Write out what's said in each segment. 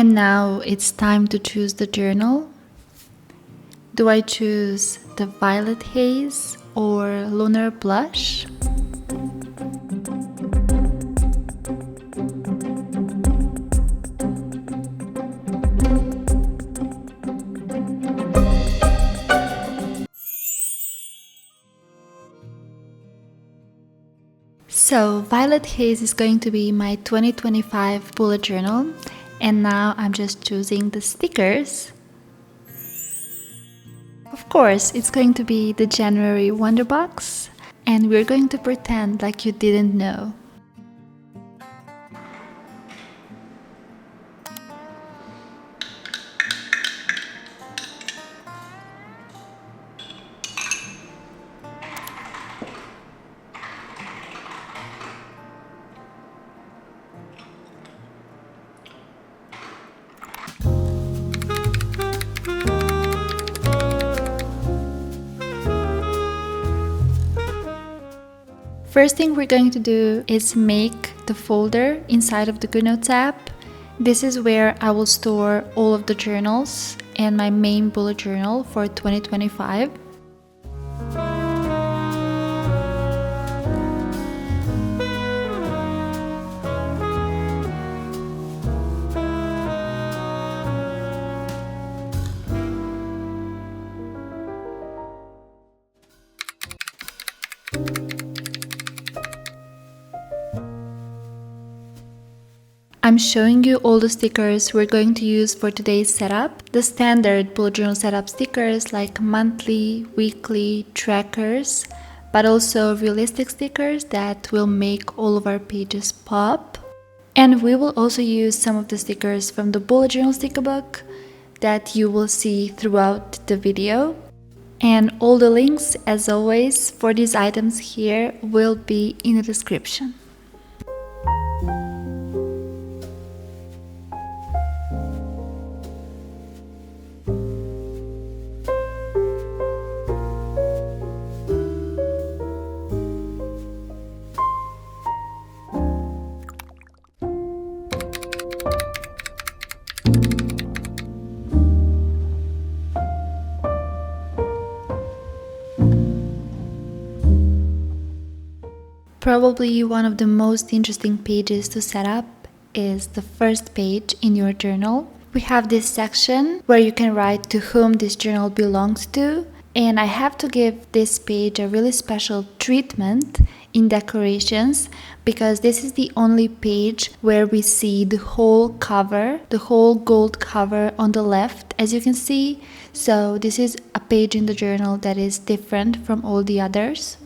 And now it's time to choose the journal. Do I choose the Violet Haze or Lunar Blush? So Violet Haze is going to be my 2025 bullet journal, and now I'm just choosing the stickers. Of course, it's going to be the January Wonder Box, and we're going to pretend like you didn't know. First thing we're going to do is make the folder inside of the Goodnotes app. This is where I will store all of the journals and my main bullet journal for 2025. I'm showing you all the stickers we're going to use for today's setup. The standard bullet journal setup stickers like monthly, weekly, trackers, but also realistic stickers that will make all of our pages pop. And we will also use some of the stickers from the bullet journal sticker book that you will see throughout the video. And all the links, as always, for these items here will be in the description. Probably one of the most interesting pages to set up is the first page in your journal. We have this section where you can write to whom this journal belongs to, and I have to give this page a really special treatment in decorations because this is the only page where we see the whole cover, the whole gold cover on the left, as you can see. So this is a page in the journal that is different from all the others.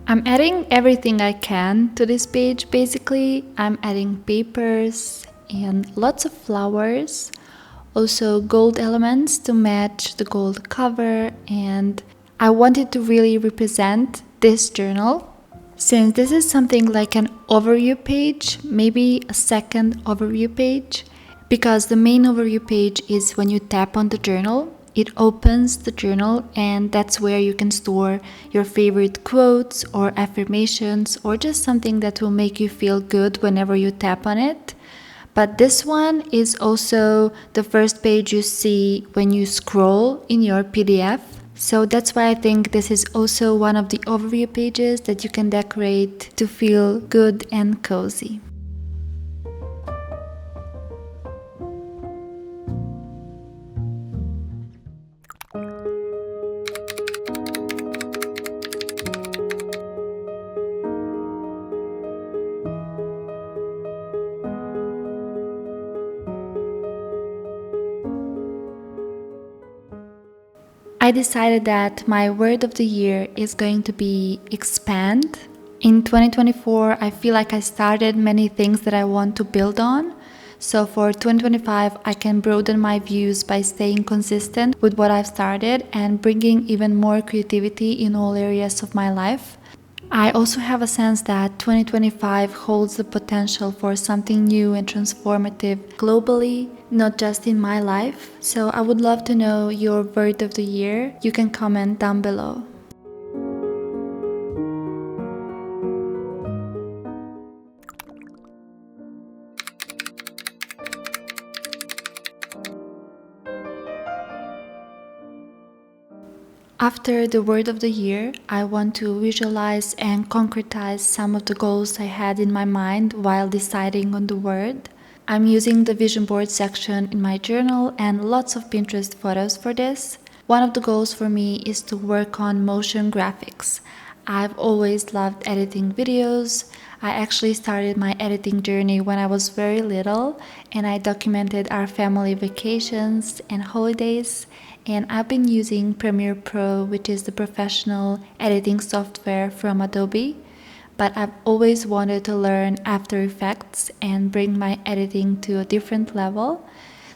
I'm adding everything I can to this page. Basically, I'm adding papers and lots of flowers, also gold elements to match the gold cover, and I wanted to really represent this journal. Since this is something like an overview page, maybe a second overview page, because the main overview page is when you tap on the journal. It opens the journal, and that's where you can store your favorite quotes or affirmations or just something that will make you feel good whenever you tap on it. But this one is also the first page you see when you scroll in your PDF. So that's why I think this is also one of the overview pages that you can decorate to feel good and cozy. I decided that my word of the year is going to be expand. In 2024, I feel like I started many things that I want to build on. So for 2025, I can broaden my views by staying consistent with what I've started and bringing even more creativity in all areas of my life. I also have a sense that 2025 holds the potential for something new and transformative globally, not just in my life. So I would love to know your word of the year. You can comment down below. After the word of the year, I want to visualize and concretize some of the goals I had in my mind while deciding on the word. I'm using the Visionboard section in my journal and lots of Pinterest photos for this. One of the goals for me is to work on motion graphics. I've always loved editing videos. I actually started my editing journey when I was very little, and I documented our family vacations and holidays. And I've been using Premiere Pro, which is the professional editing software from Adobe. But I've always wanted to learn After Effects and bring my editing to a different level.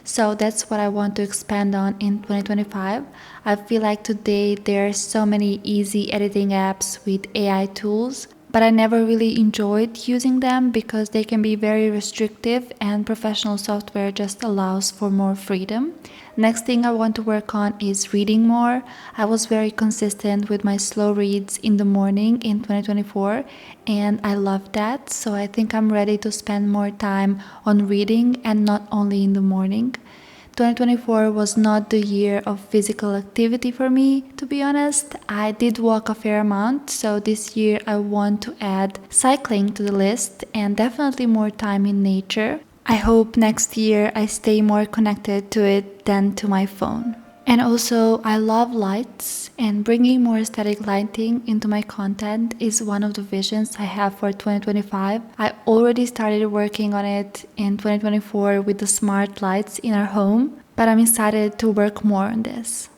So that's what I want to expand on in 2025. I feel like today there are so many easy editing apps with AI tools, but I never really enjoyed using them because they can be very restrictive and professional software just allows for more freedom. Next thing I want to work on is reading more. I was very consistent with my slow reads in the morning in 2024 and I love that. So I think I'm ready to spend more time on reading and not only in the morning. 2024 was not the year of physical activity for me, to be honest. I did walk a fair amount, so this year I want to add cycling to the list and definitely more time in nature. I hope next year I stay more connected to it than to my phone. And also, I love lights, and bringing more aesthetic lighting into my content is one of the visions I have for 2025. I already started working on it in 2024 with the smart lights in our home, but I'm excited to work more on this.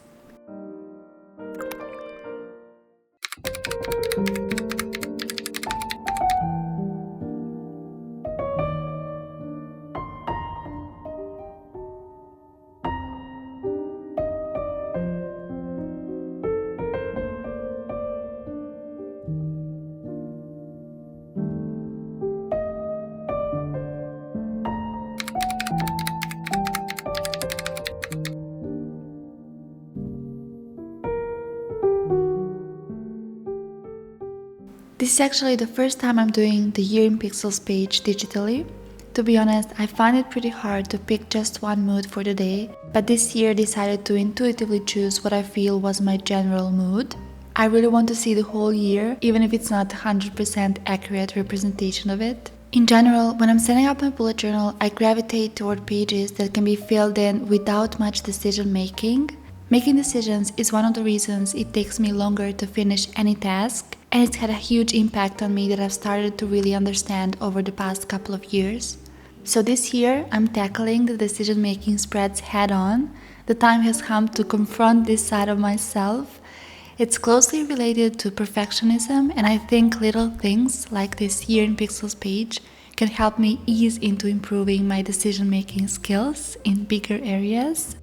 This is actually the first time I'm doing the Year in Pixels page digitally. To be honest, I find it pretty hard to pick just one mood for the day, but this year I decided to intuitively choose what I feel was my general mood. I really want to see the whole year, even if it's not a 100% accurate representation of it. In general, when I'm setting up my bullet journal, I gravitate toward pages that can be filled in without much decision making. Making decisions is one of the reasons it takes me longer to finish any task, and it's had a huge impact on me that I've started to really understand over the past couple of years. So this year, I'm tackling the decision-making spreads head-on. The time has come to confront this side of myself. It's closely related to perfectionism, and I think little things like this Year in Pixels page can help me ease into improving my decision-making skills in bigger areas.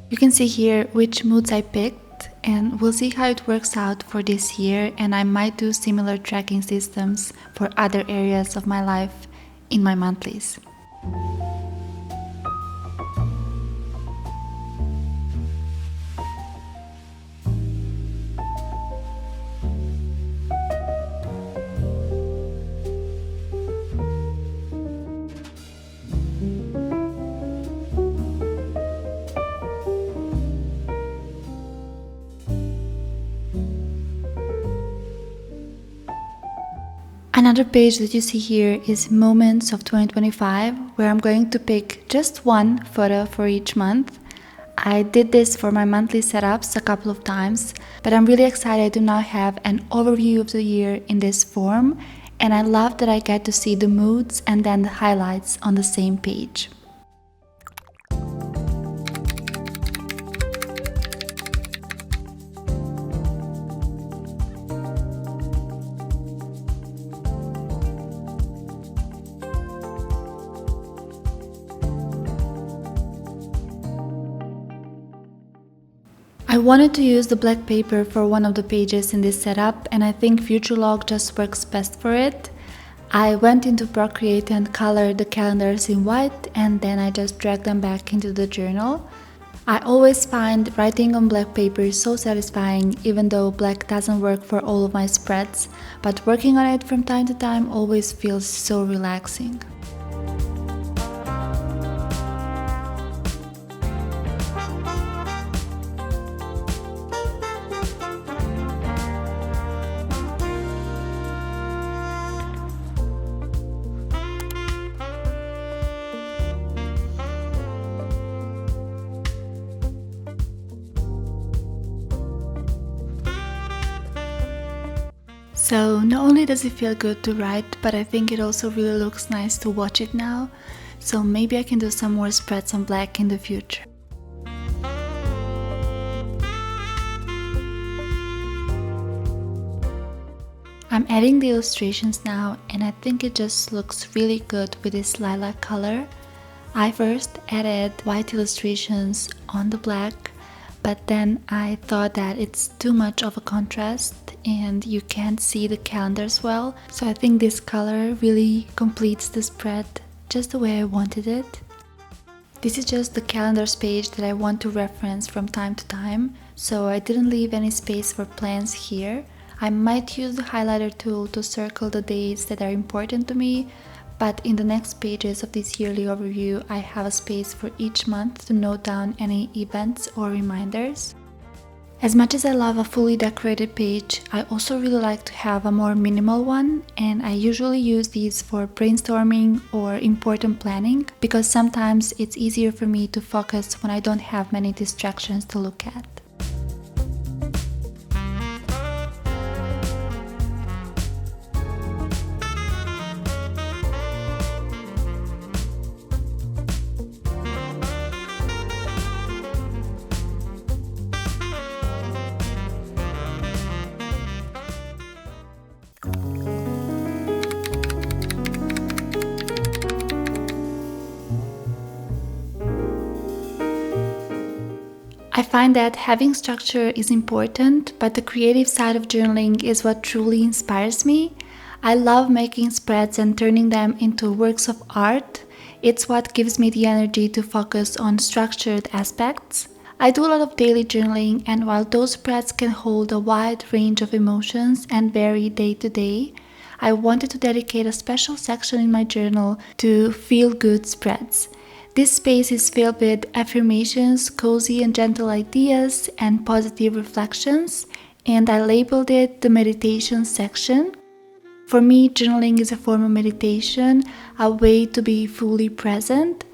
You can see here which moods I picked, and we'll see how it works out for this year, and I might do similar tracking systems for other areas of my life in my monthlies. Another page that you see here is Moments of 2025, where I'm going to pick just one photo for each month. I did this for my monthly setups a couple of times, but I'm really excited to now have an overview of the year in this form, and I love that I get to see the moods and then the highlights on the same page. I wanted to use the black paper for one of the pages in this setup, and I think Future Log just works best for it. I went into Procreate and colored the calendars in white, and then I just dragged them back into the journal. I always find writing on black paper so satisfying, even though black doesn't work for all of my spreads, but working on it from time to time always feels so relaxing. So not only does it feel good to write, but I think it also really looks nice to watch it now. So maybe I can do some more spreads on black in the future. I'm adding the illustrations now, and I think it just looks really good with this lilac color. I first added white illustrations on the black, but then I thought that it's too much of a contrast and you can't see the calendars well. So I think this color really completes the spread just the way I wanted it. This is just the calendars page that I want to reference from time to time, so I didn't leave any space for plans here. I might use the highlighter tool to circle the dates that are important to me, but in the next pages of this yearly overview, I have a space for each month to note down any events or reminders. As much as I love a fully decorated page, I also really like to have a more minimal one, and I usually use these for brainstorming or important planning because sometimes it's easier for me to focus when I don't have many distractions to look at. I find that having structure is important, but the creative side of journaling is what truly inspires me. I love making spreads and turning them into works of art. It's what gives me the energy to focus on structured aspects. I do a lot of daily journaling, and while those spreads can hold a wide range of emotions and vary day to day, I wanted to dedicate a special section in my journal to feel-good spreads. This space is filled with affirmations, cozy and gentle ideas, and positive reflections, and I labeled it the meditation section. For me, journaling is a form of meditation, a way to be fully present,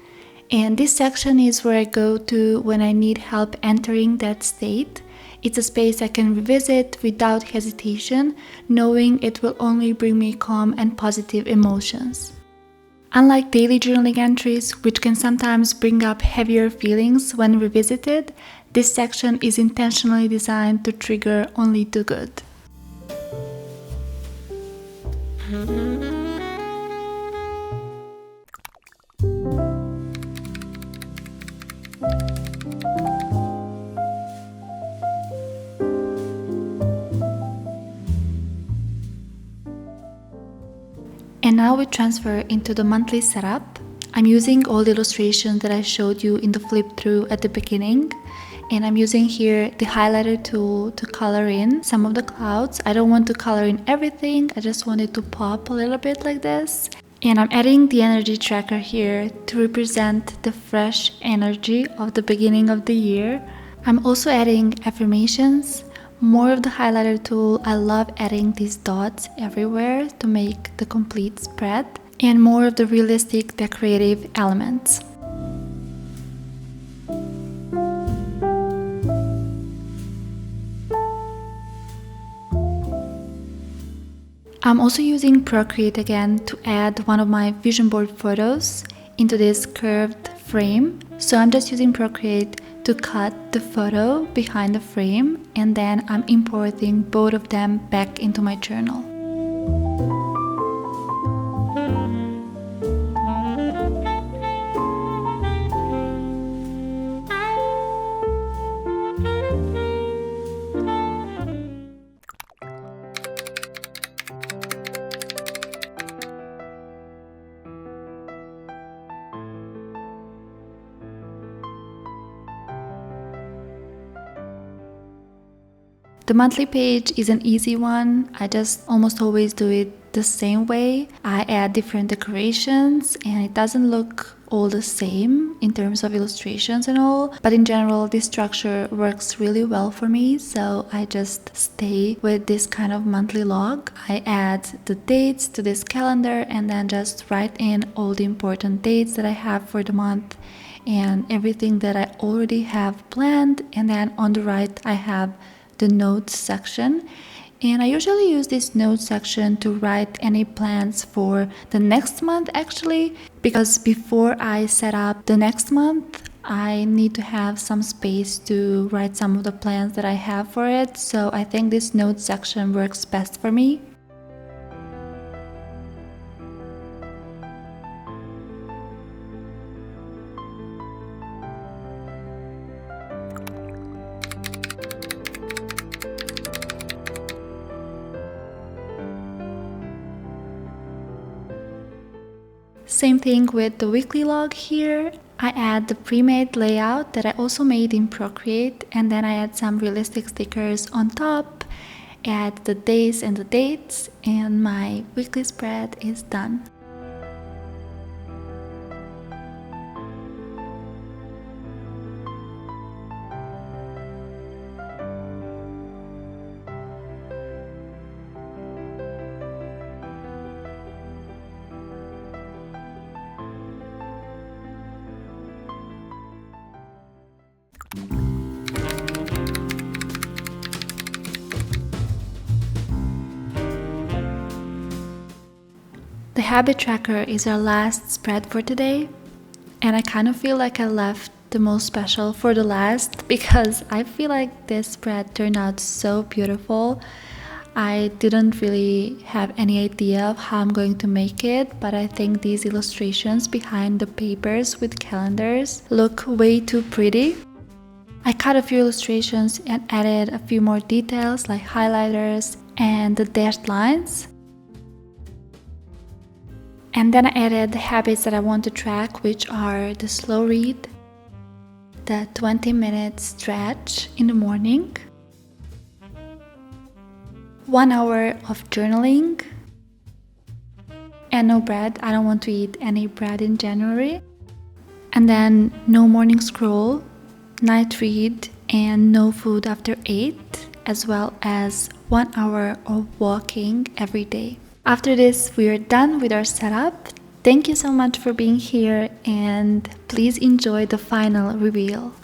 and this section is where I go to when I need help entering that state. It's a space I can revisit without hesitation, knowing it will only bring me calm and positive emotions. Unlike daily journaling entries, which can sometimes bring up heavier feelings when revisited, this section is intentionally designed to trigger only the good. And now we transfer into the monthly setup. I'm using all the illustrations that I showed you in the flip through at the beginning, and I'm using here the highlighter tool to color in some of the clouds. I don't want to color in everything, I just want it to pop a little bit like this. And I'm adding the energy tracker here to represent the fresh energy of the beginning of the year. I'm also adding affirmations. More of the highlighter tool. I love adding these dots everywhere to make the complete spread, and more of the realistic decorative elements. I'm also using Procreate again to add one of my Visionboard photos into this curved frame. So I'm just using Procreate to cut the photo behind the frame, and then I'm importing both of them back into my journal. The monthly page is an easy one. I just almost always do it the same way. I add different decorations and it doesn't look all the same in terms of illustrations and all, but in general this structure works really well for me, so I just stay with this kind of monthly log. I add the dates to this calendar and then just write in all the important dates that I have for the month and everything that I already have planned, and then on the right I have the notes section. And I usually use this notes section to write any plans for the next month actually, because before I set up the next month, I need to have some space to write some of the plans that I have for it. So I think this notes section works best for me. Same thing with the weekly log here. I add the pre-made layout that I also made in Procreate, and then I add some realistic stickers on top, add the days and the dates, and my weekly spread is done. The habit tracker is our last spread for today, and I kind of feel like I left the most special for the last because I feel like this spread turned out so beautiful. I didn't really have any idea of how I'm going to make it, but I think these illustrations behind the papers with calendars look way too pretty. I cut a few illustrations and added a few more details like highlighters and the dashed lines. And then I added the habits that I want to track, which are the slow read, the 20-minute stretch in the morning, 1 hour of journaling, and no bread. I don't want to eat any bread in January. And then no morning scroll, night read, and no food after 8, as well as 1 hour of walking every day. After this, we are done with our setup. Thank you so much for being here, and please enjoy the final reveal.